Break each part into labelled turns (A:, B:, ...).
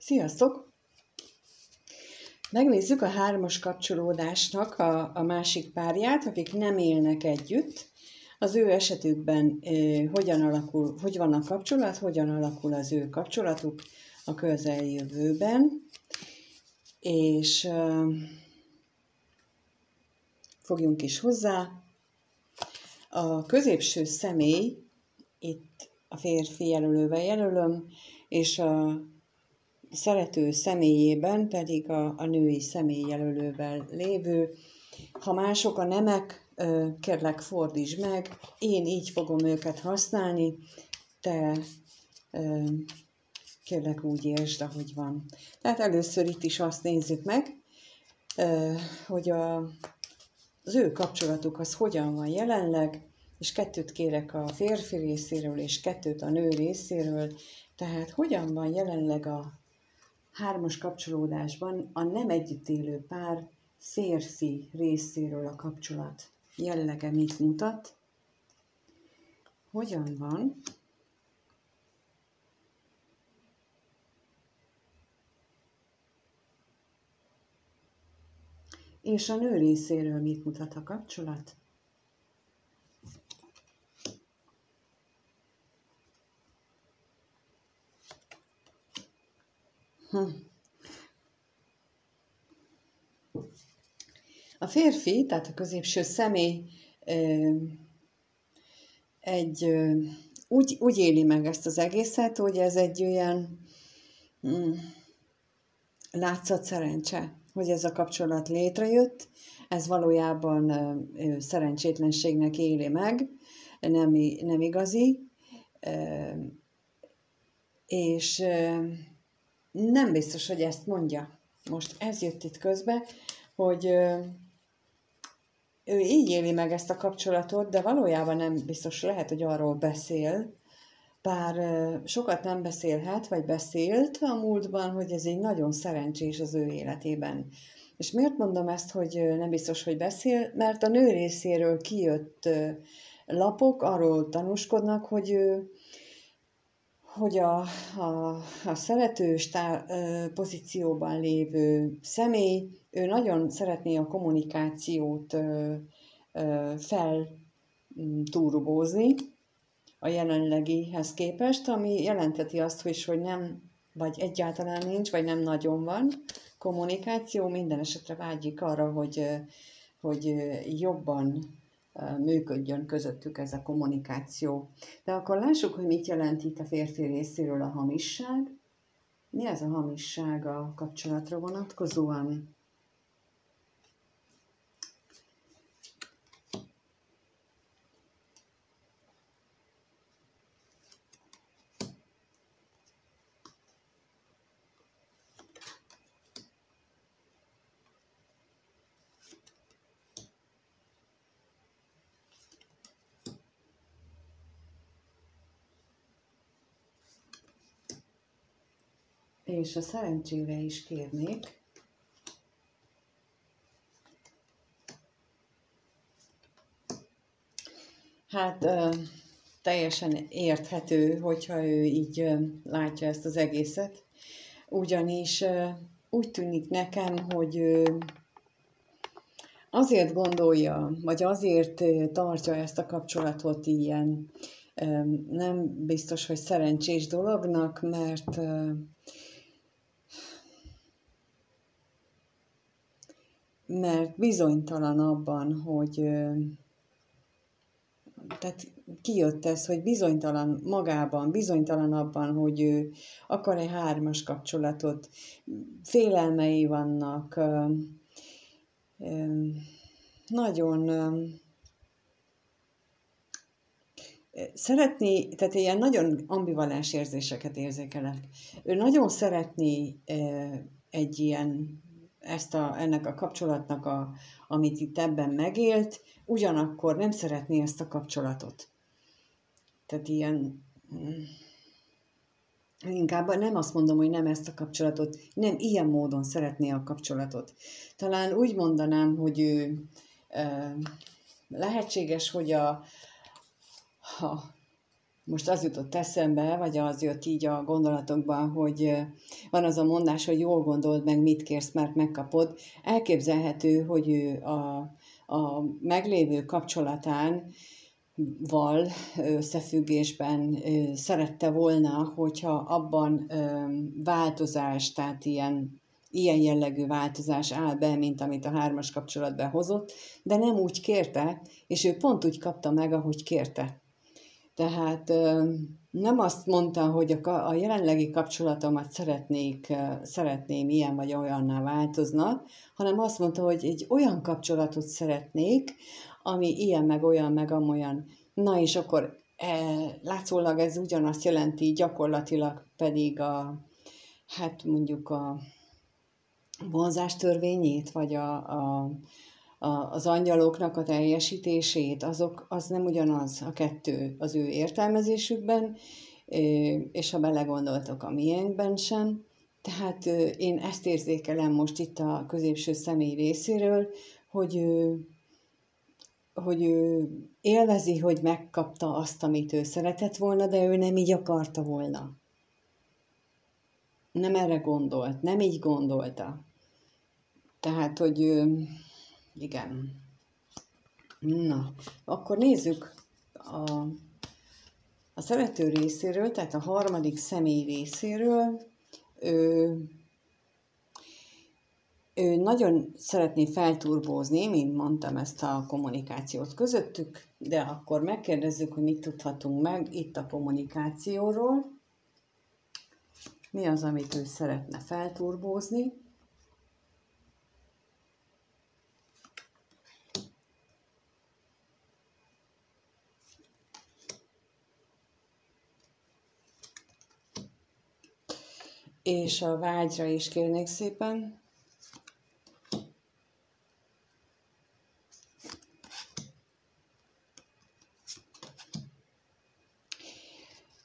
A: Sziasztok! Megnézzük a hármas kapcsolódásnak a másik párját, akik nem élnek együtt. Az ő esetükben hogy van a kapcsolat, hogyan alakul az ő kapcsolatuk a közeljövőben. És fogjunk is hozzá. A középső személy, itt a férfi jelölővel jelölöm, és a szerető személyében pedig a női személy jelölővel lévő. Ha mások a nemek, kérlek fordítsd meg, én így fogom őket használni, te kérlek úgy értsd, ahogy van. Tehát először itt is azt nézzük meg, hogy az ő kapcsolatuk az hogyan van jelenleg, és 2 kérek a férfi részéről, és 2 a nő részéről. Tehát hogyan van jelenleg a hármas kapcsolódásban a nem együtt élő pár férfi részéről a kapcsolat jellege mit mutat? Hogyan van? És a nő részéről mit mutat a kapcsolat? A férfi, tehát a középső személy úgy éli meg ezt az egészet, hogy ez egy olyan látszat szerencse, hogy ez a kapcsolat létrejött, ez valójában szerencsétlenségnek éli meg, nem igazi, és nem biztos, hogy ezt mondja. Most ez jött itt közbe, hogy ő így éli meg ezt a kapcsolatot, de valójában nem biztos, lehet, hogy arról beszél, bár sokat nem beszélhet, vagy beszélt a múltban, hogy ez egy nagyon szerencsés az ő életében. És miért mondom ezt, hogy nem biztos, hogy beszél? Mert a nő részéről kijött lapok arról tanúskodnak, hogy a szeretős pozícióban lévő személy, ő nagyon szeretné a kommunikációt felturbózni a jelenlegihez képest, ami jelenteti azt, hogy nem, vagy egyáltalán nincs, vagy nem nagyon van kommunikáció, minden esetre vágyik arra, hogy jobban működjön közöttük ez a kommunikáció. De akkor lássuk, hogy mit jelent itt a férfi részéről a hamisság. Mi ez a hamisság a kapcsolatra vonatkozóan? És a szerencsére is kérnék. Hát teljesen érthető, hogyha ő így látja ezt az egészet. Ugyanis úgy tűnik nekem, hogy azért gondolja, vagy azért tartja ezt a kapcsolatot ilyen nem biztos, hogy szerencsés dolognak, mert bizonytalan abban, hogy tehát kijött ez, hogy bizonytalan magában, bizonytalan abban, hogy ő akar-e hármas kapcsolatot, félelmei vannak, nagyon szeretné, tehát ilyen nagyon ambivalens érzéseket érzékelek. Ő nagyon szeretné egy ilyen, ennek a kapcsolatnak, amit itt ebben megélt, ugyanakkor nem szeretné ezt a kapcsolatot. Tehát ilyen, inkább nem azt mondom, hogy nem ezt a kapcsolatot, nem ilyen módon szeretné a kapcsolatot. Talán úgy mondanám, hogy ő lehetséges, hogy most az jutott eszembe, vagy az jött így a gondolatokban, hogy van az a mondás, hogy jól gondold meg, mit kérsz, mert megkapod. Elképzelhető, hogy ő a meglévő kapcsolatán összefüggésben szerette volna, hogyha abban változás, tehát ilyen jellegű változás áll be, mint amit a 3-as kapcsolatban hozott, de nem úgy kérte, és ő pont úgy kapta meg, ahogy kérte. Tehát nem azt mondta, hogy a jelenlegi kapcsolatomat szeretném ilyen vagy olyanná változna, hanem azt mondta, hogy egy olyan kapcsolatot szeretnék, ami ilyen meg olyan meg amolyan. Na és akkor látszólag ez ugyanazt jelenti, gyakorlatilag pedig hát mondjuk a vonzás törvényét, vagy az angyaloknak a teljesítését, az nem ugyanaz a kettő az ő értelmezésükben, és ha belegondoltok a miénkben sem. Tehát én ezt érzékelem most itt a középső személy részéről, hogy ő élvezi, hogy megkapta azt, amit ő szeretett volna, de ő nem így akarta volna. Nem erre gondolt, nem így gondolta. Tehát, hogy igen. Na, akkor nézzük a szerető részéről, tehát a 3. személy részéről. Ő nagyon szeretné felturbózni, mint mondtam, ezt a kommunikációt közöttük, de akkor megkérdezzük, hogy mit tudhatunk meg itt a kommunikációról. Mi az, amit ő szeretne felturbózni? És a vágyra is kérnék szépen.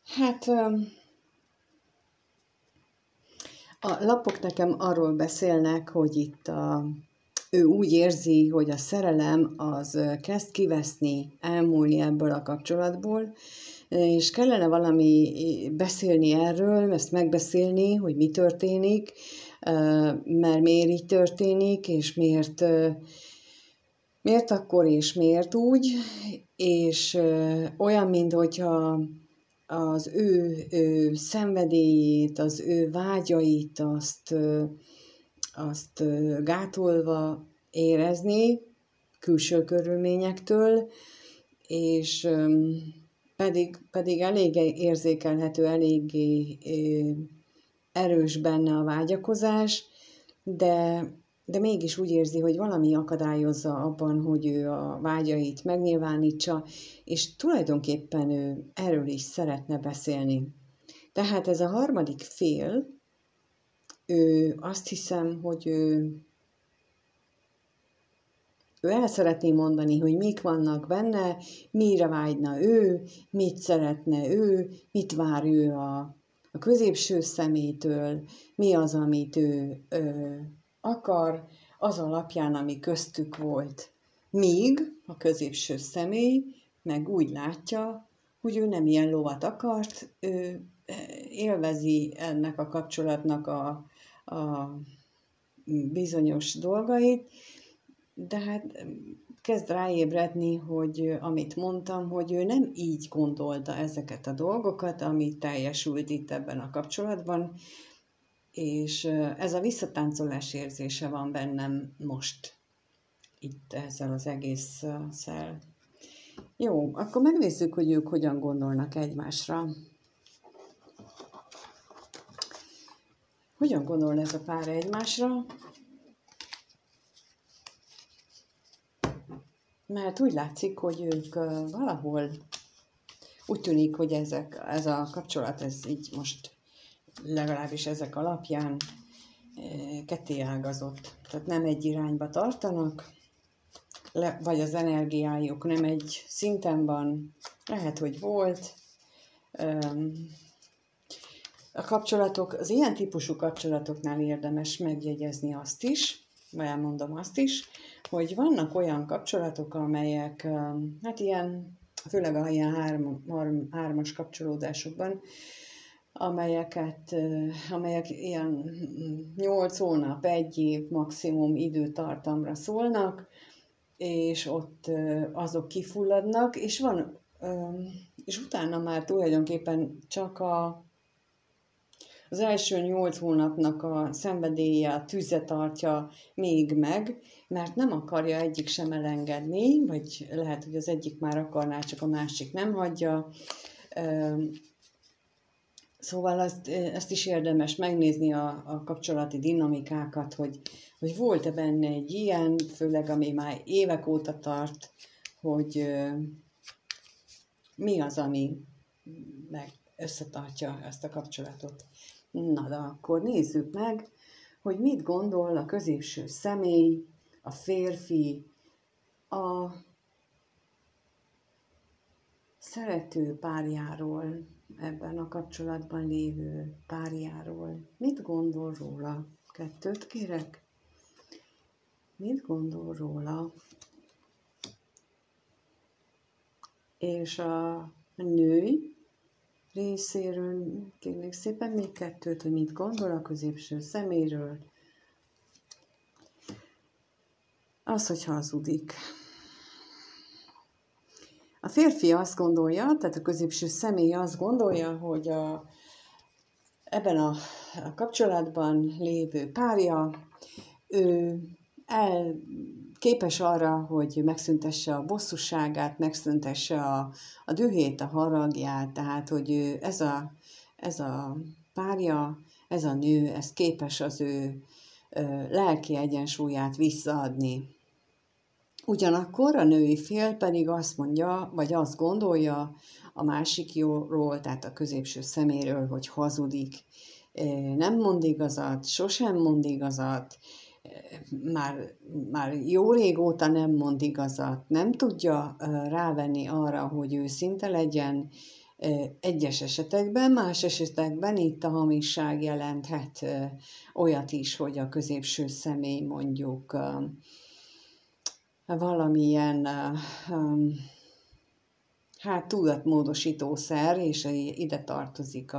A: Hát a lapok nekem arról beszélnek, hogy itt ő úgy érzi, hogy a szerelem az kezd kiveszni, elmúlni ebből a kapcsolatból, és kellene valami beszélni erről, ezt megbeszélni, hogy mi történik, mert miért így történik, és miért akkor, és miért úgy, és olyan, minthogyha az ő szenvedélyét, az ő vágyait, azt gátolva érezni külső körülményektől, és pedig eléggé érzékelhető, eléggé erős benne a vágyakozás, de mégis úgy érzi, hogy valami akadályozza abban, hogy ő a vágyait megnyilvánítsa, és tulajdonképpen ő erről is szeretne beszélni. Tehát ez a 3. fél, ő azt hiszem, hogy ő el szeretné mondani, hogy mik vannak benne, mire vágyna ő, mit szeretne ő, mit vár ő a középső személytől, mi az, amit ő akar, az alapján, ami köztük volt. Míg a középső személy meg úgy látja, hogy ő nem ilyen lovat akart, ő élvezi ennek a kapcsolatnak a bizonyos dolgait, de hát kezd ráébredni, hogy amit mondtam, hogy ő nem így gondolta ezeket a dolgokat, ami teljesült itt ebben a kapcsolatban, és ez a visszatáncolás érzése van bennem most itt ezzel az egésszel. Jó, akkor megnézzük, hogy ők hogyan gondolnak egymásra. Hogyan gondol ez a pár egymásra? Mert úgy látszik, hogy ők valahol úgy tűnik, hogy ez a kapcsolat, ez így most legalábbis ezek alapján kettéágazott. Tehát nem egy irányba tartanak, vagy az energiájuk nem egy szinten van, lehet, hogy volt. A kapcsolatok, az ilyen típusú kapcsolatoknál érdemes megjegyezni azt is, vagy elmondom azt is, hogy vannak olyan kapcsolatok, amelyek hát ilyen főleg a ilyen hármas kapcsolódásokban, amelyek ilyen 8 hónap, 1 év maximum időtartamra szólnak, és ott azok kifulladnak, és utána már tulajdonképpen csak az első 8 hónapnak a szenvedélye, a tüze tartja még meg, mert nem akarja egyik sem elengedni, vagy lehet, hogy az egyik már akarná, csak a másik nem hagyja. Szóval ezt is érdemes megnézni a kapcsolati dinamikákat, hogy volt-e benne egy ilyen, főleg ami már évek óta tart, hogy mi az, ami meg összetartja ezt a kapcsolatot. Na, de akkor nézzük meg, hogy mit gondol a középső személy, a férfi, a szerető párjáról, ebben a kapcsolatban lévő párjáról. Mit gondol róla? 2 kérek. Mit gondol róla? És a női részéről, kérlek szépen, még 2, hogy mit gondol a középső szeméről. Az, hogy hazudik. A férfi azt gondolja, tehát a középső személy azt gondolja, hogy ebben a kapcsolatban lévő párja, ő képes arra, hogy megszüntesse a bosszúságát, megszüntesse a dühét, a haragját, tehát hogy ez a párja, ez a nő, ez képes az ő lelki egyensúlyát visszaadni. Ugyanakkor a női fél pedig azt mondja, vagy azt gondolja a másikról, tehát a középső szeméről, hogy hazudik. Nem mond igazat, sosem mond igazat, már jó régóta nem mond igazat, nem tudja rávenni arra, hogy őszinte legyen. Egyes esetekben, más esetekben itt a hamisság jelenthet olyat is, hogy a középső személy mondjuk valamilyen tudatmódosítószer, és ide tartozik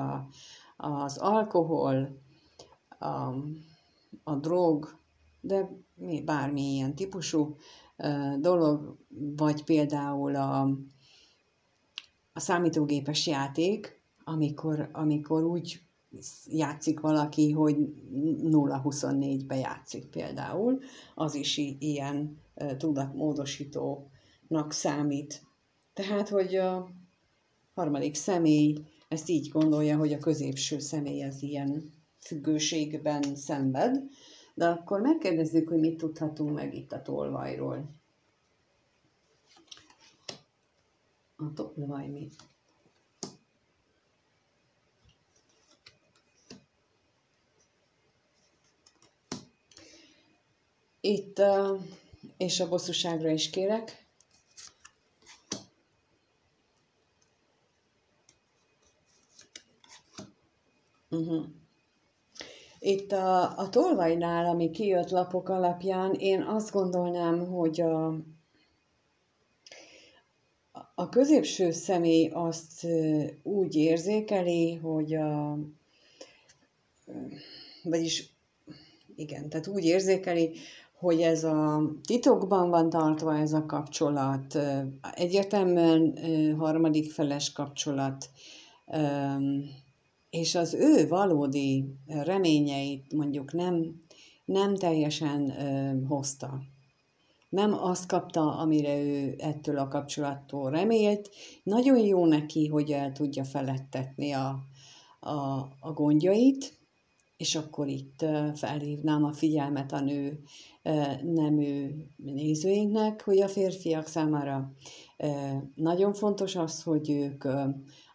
A: az alkohol, a drog, de bármi ilyen típusú dolog, vagy például a számítógépes játék, amikor úgy játszik valaki, hogy 0-24-be játszik például, az is ilyen tudatmódosítónak számít. Tehát, hogy a harmadik személy ezt így gondolja, hogy a középső személy az ilyen függőségben szenved, de akkor megkérdezzük, hogy mit tudhatunk meg itt a tolvajról. A tolvaj mi? Itt, és a bosszúságra is kérek. Itt a tolvajnál, ami kijött lapok alapján, én azt gondolnám, hogy a középső személy azt úgy érzékeli, hogy vagyis igen, tehát úgy érzékeli, hogy ez a titokban van tartva ez a kapcsolat, egyértelműen harmadik feles kapcsolat, és az ő valódi reményeit mondjuk nem teljesen hozta. Nem azt kapta, amire ő ettől a kapcsolattól remélt. Nagyon jó neki, hogy el tudja feledtetni a gondjait, és akkor itt felhívnám a figyelmet a nemű nézőinknek, hogy a férfiak számára nagyon fontos az, hogy ők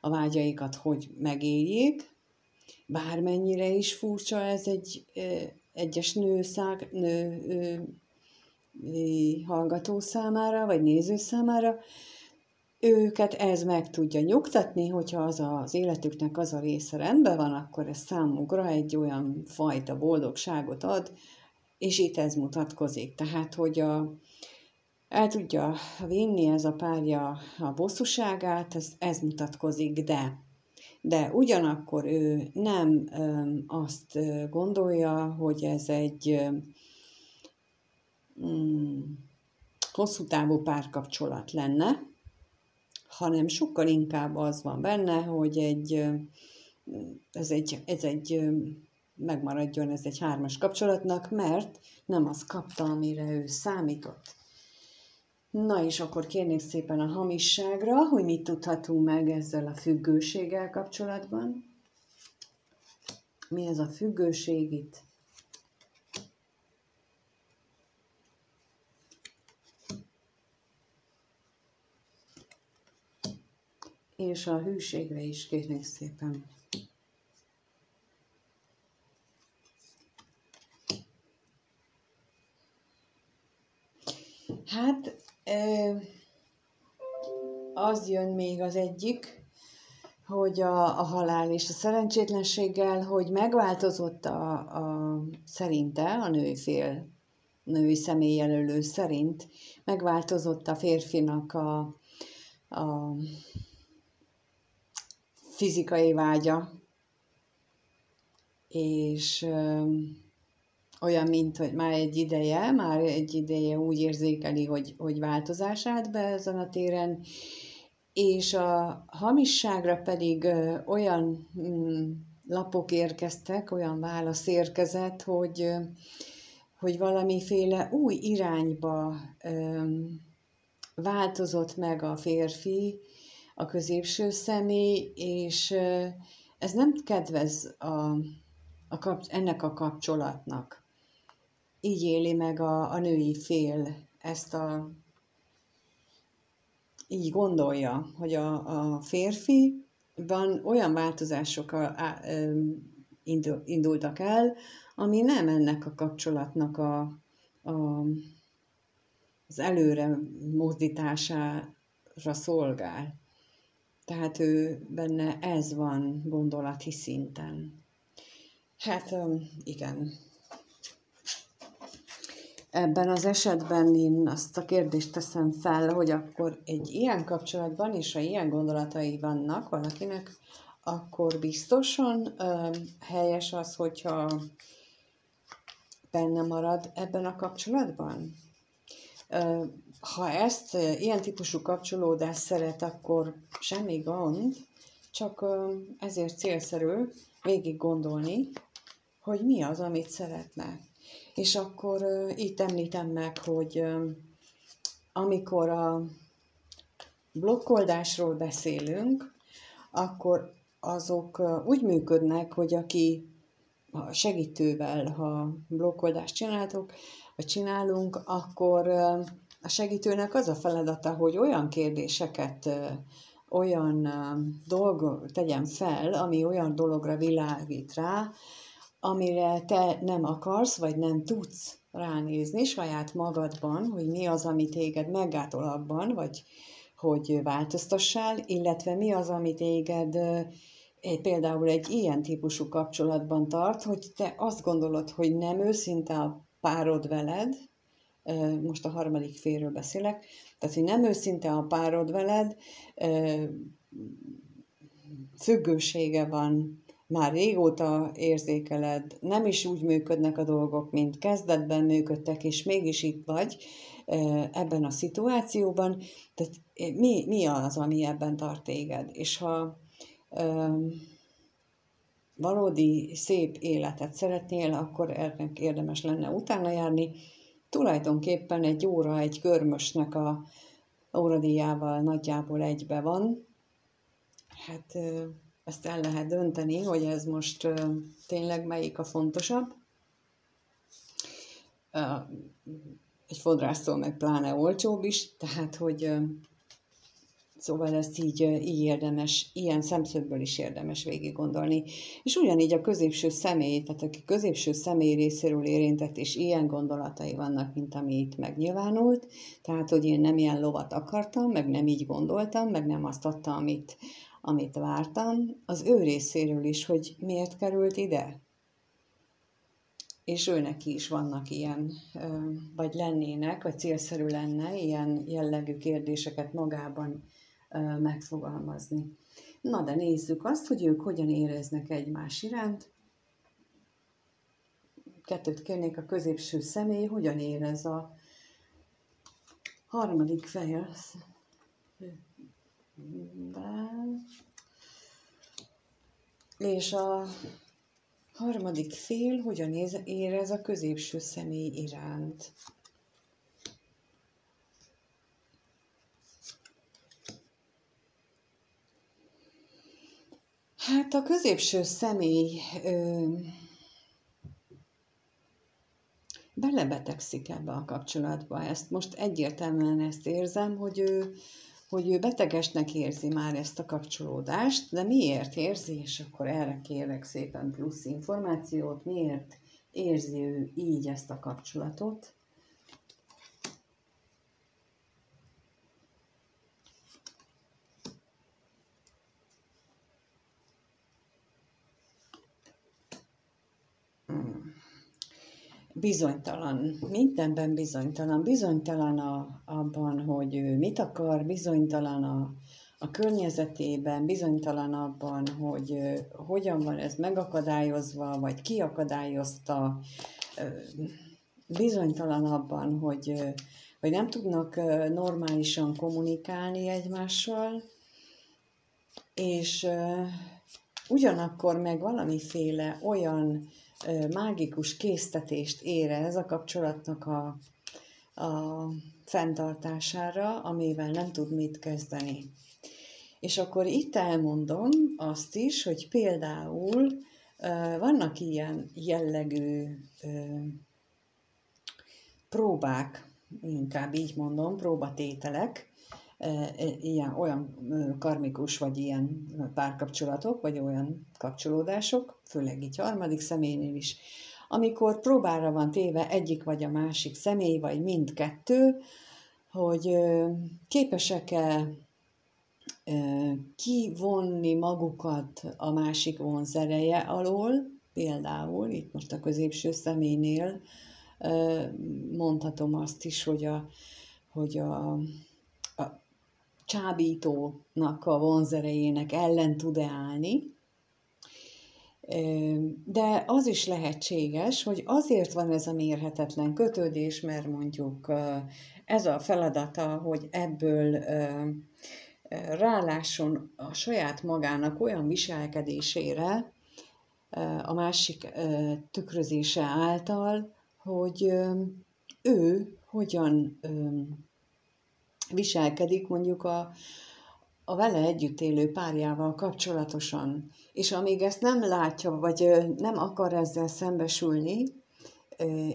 A: a vágyaikat hogy megéljék, bármennyire is furcsa ez egy egyes nő hallgató számára, vagy néző számára, őket ez meg tudja nyugtatni, hogyha az életüknek az a része rendben van, akkor ez számukra egy olyan fajta boldogságot ad, és itt ez mutatkozik. Tehát, hogy el tudja vinni ez a párja a bosszúságát, ez mutatkozik, de ugyanakkor ő nem azt gondolja, hogy ez egy hosszú távú párkapcsolat lenne, hanem sokkal inkább az van benne, hogy ez egy megmaradjon ez egy 3-as kapcsolatnak, mert nem azt kapta, amire ő számított. Na és akkor kérnék szépen a hamisságra, hogy mit tudhatunk meg ezzel a függőséggel kapcsolatban. Mi ez a függőség itt? És a hűségre is kérnék szépen. Hát, az jön még az egyik, hogy a halál és a szerencsétlenséggel, hogy megváltozott szerinte a női személyjelölő szerint, megváltozott a férfinak a fizikai vágya, és olyan, mint hogy már egy ideje úgy érzékeli, hogy változás állt be ezen a téren, és a hamisságra pedig olyan lapok érkeztek, olyan válasz érkezett, hogy valamiféle új irányba változott meg a férfi, a középső személy, és ez nem kedvez ennek a kapcsolatnak. Így éli meg a női fél ezt így gondolja, hogy a férfiban olyan változások indultak el, ami nem ennek a kapcsolatnak az előre mozdítására szolgál. Tehát ő benne ez van gondolati szinten. Hát igen. Ebben az esetben én azt a kérdést teszem fel, hogy akkor egy ilyen kapcsolatban, és ha ilyen gondolatai vannak valakinek, akkor biztosan helyes az, hogyha benne marad ebben a kapcsolatban? Ha ezt ilyen típusú kapcsolódást szeret, akkor semmi gond, csak ezért célszerű végig gondolni, hogy mi az, amit szeretne. És akkor itt említem meg, hogy amikor a blokkoldásról beszélünk, akkor azok úgy működnek, hogy aki segítővel, ha blokkoldást csinálunk, akkor a segítőnek az a feladata, hogy olyan kérdéseket, olyan dolgot tegyen fel, ami olyan dologra világít rá, amire te nem akarsz, vagy nem tudsz ránézni saját magadban, hogy mi az, ami téged meggátol abban, vagy hogy változtassál, illetve mi az, ami téged például egy ilyen típusú kapcsolatban tart, hogy te azt gondolod, hogy nem őszinte a párod veled, most a harmadik félről beszélek, tehát, hogy nem őszinte a párod veled, függősége van, már régóta érzékeled, nem is úgy működnek a dolgok, mint kezdetben működtek, és mégis itt vagy ebben a szituációban. Tehát mi az, ami ebben tart téged? És ha valódi szép életet szeretnél, akkor ennek érdemes lenne utána járni. Tulajdonképpen egy óra egy körmösnek a óradíjával nagyjából egybe van. Hát ezt el lehet dönteni, hogy ez most tényleg melyik a fontosabb. Egy fodrásztól meg pláne olcsóbb is, tehát hogy szóval ezt így érdemes, ilyen szemszögből is érdemes végig gondolni. És ugyanígy a középső személy, tehát aki középső személy részéről érintett, és ilyen gondolatai vannak, mint ami itt megnyilvánult, tehát hogy én nem ilyen lovat akartam, meg nem így gondoltam, meg nem azt adtam, amit vártam, az ő részéről is, hogy miért került ide. és őneki is vannak ilyen, vagy lennének, vagy célszerű lenne ilyen jellegű kérdéseket magában megfogalmazni. Na, de nézzük azt, hogy ők hogyan éreznek egymás iránt. Kettőt kérnék, a középső személy hogyan érez a harmadik fél. És a harmadik fél hogyan érez a középső személy iránt. Hát a középső személy belebetegszik ebbe a kapcsolatba. Ezt most egyértelműen ezt érzem, hogy ő betegesnek érzi már ezt a kapcsolódást, de miért érzi, és akkor erre kérek szépen plusz információt, miért érzi ő így ezt a kapcsolatot. Bizonytalan, mindenben bizonytalan. Bizonytalan abban, hogy ő mit akar, bizonytalan a környezetében, bizonytalan abban, hogy hogyan van ez megakadályozva, vagy ki akadályozta, bizonytalan abban, hogy nem tudnak normálisan kommunikálni egymással, és ugyanakkor meg valamiféle olyan mágikus késztetést érez a kapcsolatnak a fenntartására, amivel nem tud mit kezdeni. És akkor itt elmondom azt is, hogy például vannak ilyen jellegű próbák, inkább így mondom, próbatételek, olyan karmikus, vagy ilyen párkapcsolatok, vagy olyan kapcsolódások, főleg így harmadik személynél is, amikor próbára van téve egyik vagy a másik személy, vagy mindkettő, hogy képesek-e kivonni magukat a másik vonzereje alól, például itt most a középső személynél mondhatom azt is, hogy a csábítónak a vonzerejének ellen tud-e állni, de az is lehetséges, hogy azért van ez a mérhetetlen kötődés, mert mondjuk ez a feladata, hogy ebből rálásson a saját magának olyan viselkedésére a másik tükrözése által, hogy ő hogyan viselkedik mondjuk a vele együtt élő párjával kapcsolatosan. És amíg ezt nem látja, vagy nem akar ezzel szembesülni,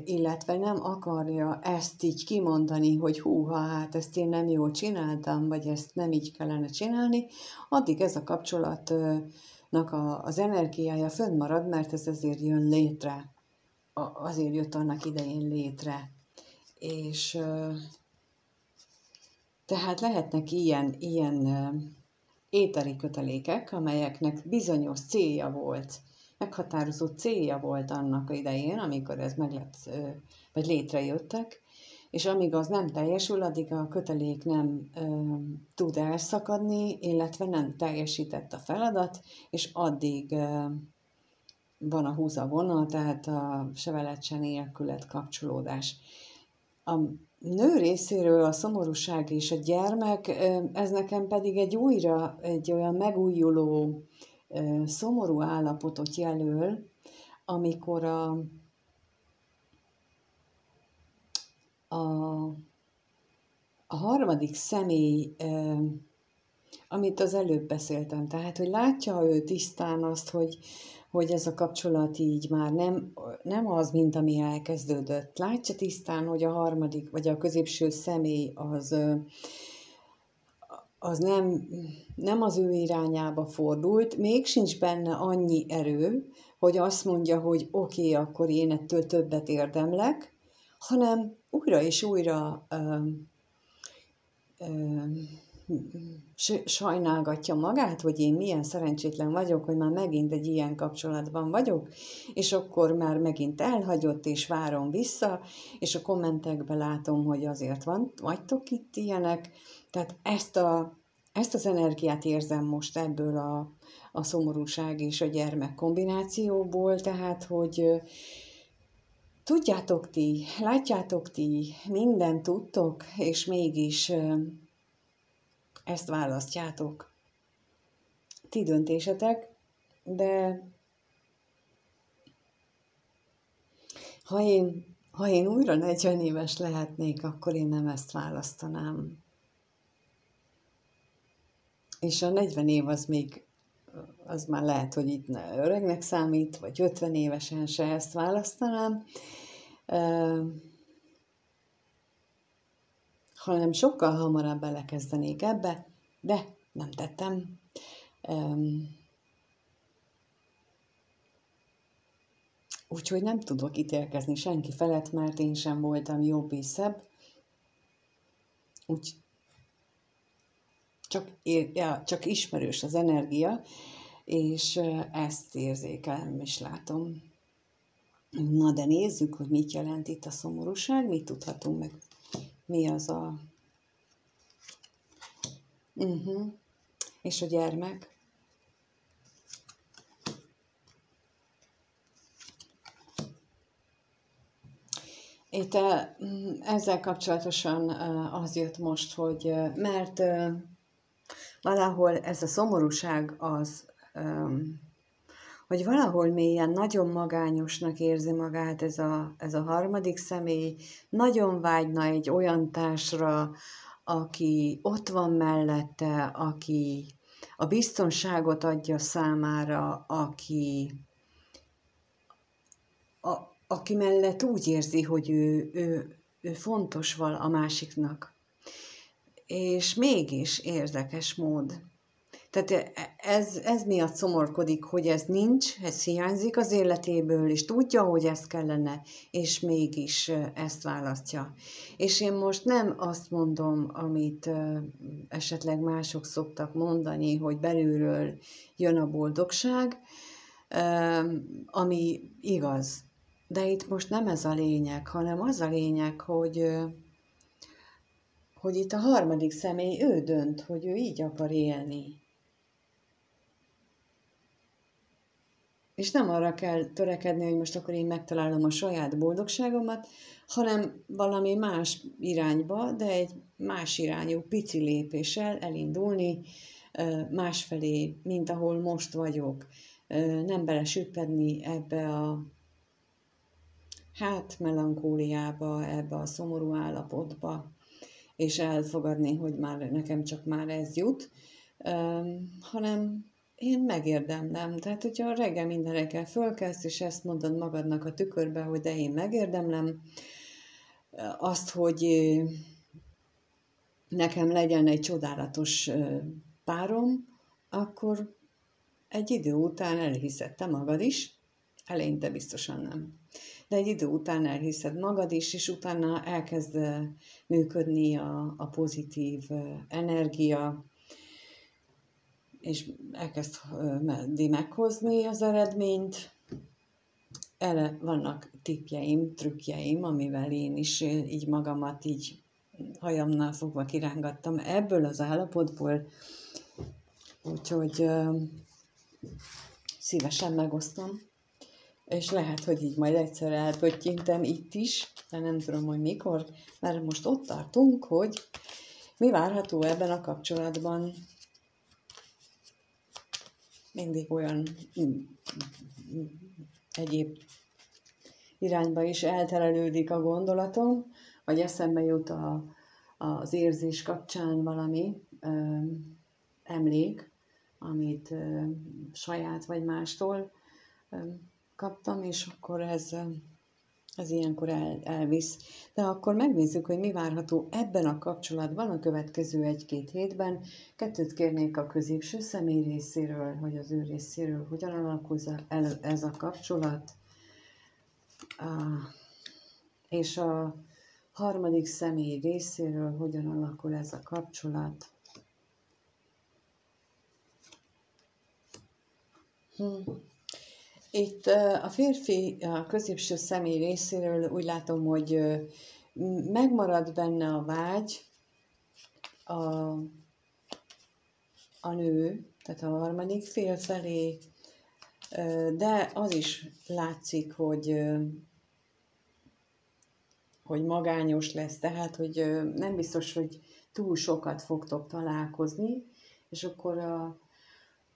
A: illetve nem akarja ezt így kimondani, hogy húha, hát ezt én nem jól csináltam, vagy ezt nem így kellene csinálni, addig ez a kapcsolatnak az energiája fönnmarad, mert ez ezért jön létre. Azért jött annak idején létre. És tehát lehetnek ilyen éteri kötelékek, amelyeknek bizonyos célja volt, meghatározott célja volt annak idején, amikor ez vagy létrejöttek, és amíg az nem teljesül, addig a kötelék nem tud elszakadni, illetve nem teljesített a feladat, és addig van a húzavona, tehát a se veled, se nélküled kapcsolódás. A nő részéről a szomorúság és a gyermek, ez nekem pedig egy olyan megújuló, szomorú állapotot jelöl, amikor a harmadik személy, amit az előbb beszéltem, tehát, hogy látja ő tisztán azt, hogy ez a kapcsolat így már nem az, mint ami elkezdődött. Látja tisztán, hogy a harmadik, vagy a középső személy az nem az ő irányába fordult, még sincs benne annyi erő, hogy azt mondja, hogy oké, akkor én ettől többet érdemlek, hanem újra és újra sajnálgatja magát, hogy én milyen szerencsétlen vagyok, hogy már megint egy ilyen kapcsolatban vagyok, és akkor már megint elhagyott, és várom vissza, és a kommentekben látom, hogy azért vagytok itt ilyenek. Tehát ezt az energiát érzem most ebből a szomorúság és a gyermek kombinációból, tehát, hogy tudjátok ti, látjátok ti, mindent tudtok, és mégis ezt választjátok. Ti döntésetek, de ha én újra 40 éves lehetnék, akkor én nem ezt választanám. És a 40 év az már lehet, hogy itt öregnek számít, vagy 50 évesen se ezt választanám, hanem sokkal hamarabb belekezdenék ebbe, de nem tettem. Úgyhogy nem tudok ítélkezni senki felett, mert én sem voltam jobb és szebb. Úgy csak ismerős az energia, és ezt érzékelem és látom. Na de nézzük, hogy mit jelent itt a szomorúság, mit tudhatunk meg. Mi az a... És a gyermek? Itt ezzel kapcsolatosan az jött most, hogy mert valahol ez a szomorúság az, hogy valahol mélyen nagyon magányosnak érzi magát ez a harmadik személy, nagyon vágyna egy olyan társra, aki ott van mellette, aki a biztonságot adja számára, aki mellett úgy érzi, hogy ő fontos a másiknak. És mégis érdekes mód. Tehát ez miatt szomorkodik, hogy ez nincs, ez hiányzik az életéből, és tudja, hogy ez kellene, és mégis ezt választja. És én most nem azt mondom, amit esetleg mások szoktak mondani, hogy belülről jön a boldogság, ami igaz. De itt most nem ez a lényeg, hanem az a lényeg, hogy itt a harmadik személy, ő dönt, hogy ő így akar élni. És nem arra kell törekedni, hogy most akkor én megtalálom a saját boldogságomat, hanem valami más irányba, de egy más irányú pici lépéssel elindulni másfelé, mint ahol most vagyok. Nem belesüppedni ebbe a melankóliába, ebbe a szomorú állapotba, és elfogadni, hogy nekem csak már ez jut, hanem én megérdemlem. Tehát, hogyha reggel minden reggel fölkelsz, és ezt mondod magadnak a tükörbe, hogy de én megérdemlem azt, hogy nekem legyen egy csodálatos párom, akkor egy idő után elhiszed te magad is, eleinte biztosan nem. De egy idő után elhiszed magad is, és utána elkezd működni a pozitív energia, és elkezd meghozni az eredményt. Erre vannak tippjeim, trükkjeim, amivel én is így magamat így hajamnál fogva kirángattam ebből az állapotból, úgyhogy szívesen megosztom. És lehet, hogy így majd egyszer elpöttyintem itt is, de nem tudom, hogy mikor, mert most ott tartunk, hogy mi várható ebben a kapcsolatban. Mindig olyan egyéb irányba is elterelődik a gondolatom, vagy eszembe jut az érzés kapcsán valami emlék, amit saját vagy mástól kaptam, és akkor ez ilyenkor elvisz. De akkor megnézzük, hogy mi várható ebben a kapcsolatban a következő 1-2 hétben. 2 kérnék a középső személy részéről, hogy az ő részéről hogyan alakul ez a kapcsolat. És a harmadik személy részéről hogyan alakul ez a kapcsolat. Itt a férfi, a középső személy részéről úgy látom, hogy megmarad benne a vágy, a, a nő, tehát a harmadik fél felé, de az is látszik, hogy magányos lesz, tehát hogy nem biztos, hogy túl sokat fogtok találkozni, és akkor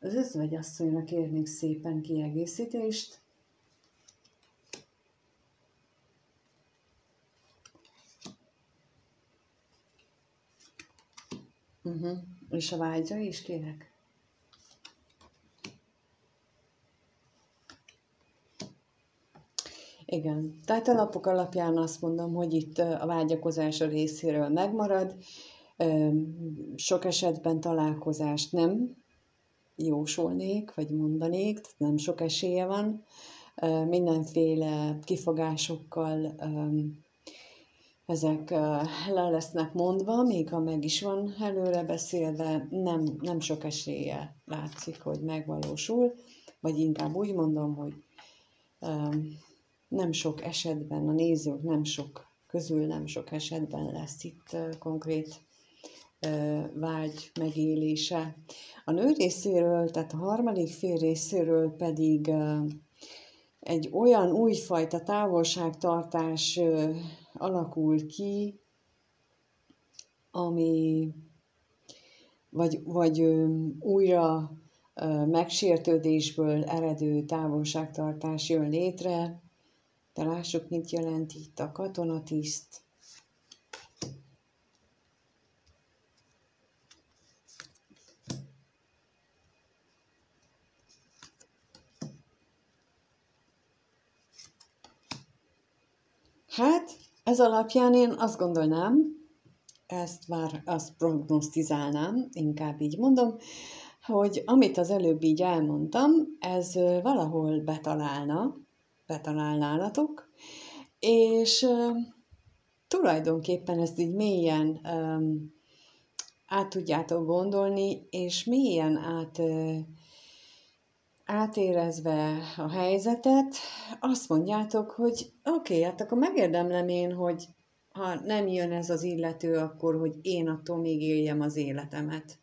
A: az özvegyasszonyra kérnék szépen kiegészítést. És a vágyra is kérek? Igen, tehát a lapok alapján azt mondom, hogy itt a vágyakozás a részéről megmarad, sok esetben találkozást nem jósolnék, vagy mondanék, nem sok esélye van, mindenféle kifogásokkal ezek le lesznek mondva, még ha meg is van előre beszélve, nem sok esélye látszik, hogy megvalósul, vagy inkább úgy mondom, hogy nem sok esetben, a nézők nem sok esetben lesz itt konkrét vágy megélése. A nő részéről, tehát a harmadik fél részéről pedig egy olyan újfajta távolságtartás alakul ki, ami vagy újra megsértődésből eredő távolságtartás jön létre. De lássuk, mit jelent itt a katonatiszt. Hát, ez alapján én azt gondolnám, azt prognosztizálnám, inkább így mondom, hogy amit az előbb így elmondtam, ez valahol betalálnálatok, és tulajdonképpen ezt így mélyen át tudjátok gondolni, és mélyen átérezve a helyzetet, azt mondjátok, hogy oké, hát akkor megérdemlem én, hogy ha nem jön ez az illető, akkor hogy én attól még éljem az életemet.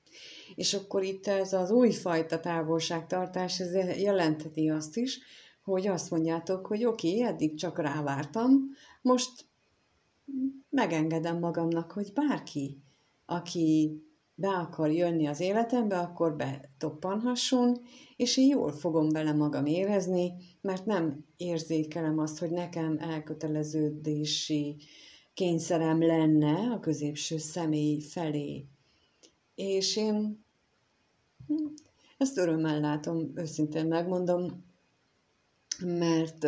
A: És akkor itt ez az újfajta távolságtartás, ez jelentheti azt is, hogy azt mondjátok, hogy oké, eddig csak rávártam, most megengedem magamnak, hogy bárki, aki be akar jönni az életembe, akkor betoppanhasson, és én jól fogom vele magam érezni, mert nem érzékelem azt, hogy nekem elköteleződési kényszerem lenne a középső személy felé. És én ezt örömmel látom, őszintén megmondom, mert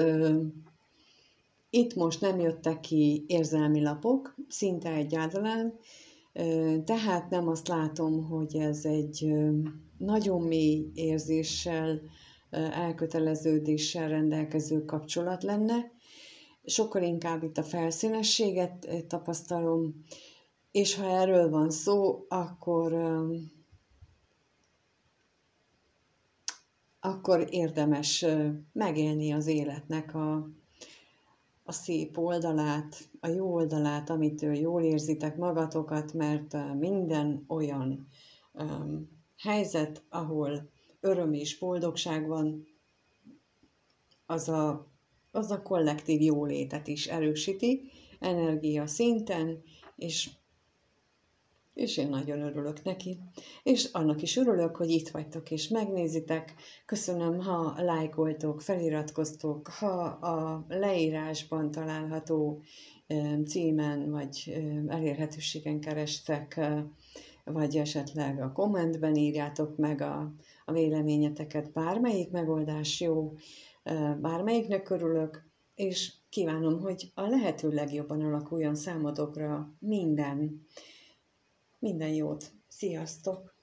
A: itt most nem jöttek ki érzelmi lapok, szinte egyáltalán, tehát nem azt látom, hogy ez egy nagyon mély érzéssel, elköteleződéssel rendelkező kapcsolat lenne. Sokkal inkább itt a felszínességet tapasztalom, és ha erről van szó, akkor érdemes megélni az életnek a szép oldalát, a jó oldalát, amitől jól érzitek magatokat, mert minden olyan helyzet, ahol öröm és boldogság van, az a kollektív jólétet is erősíti, energia szinten, és én nagyon örülök neki. És annak is örülök, hogy itt vagytok és megnézitek. Köszönöm, ha lájkoltok, feliratkoztok, ha a leírásban található címen vagy elérhetőségen kerestek, vagy esetleg a kommentben írjátok meg a véleményeteket. Bármelyik megoldás jó, bármelyiknek örülök, és kívánom, hogy a lehető legjobban alakuljon számotokra minden jót. Sziasztok!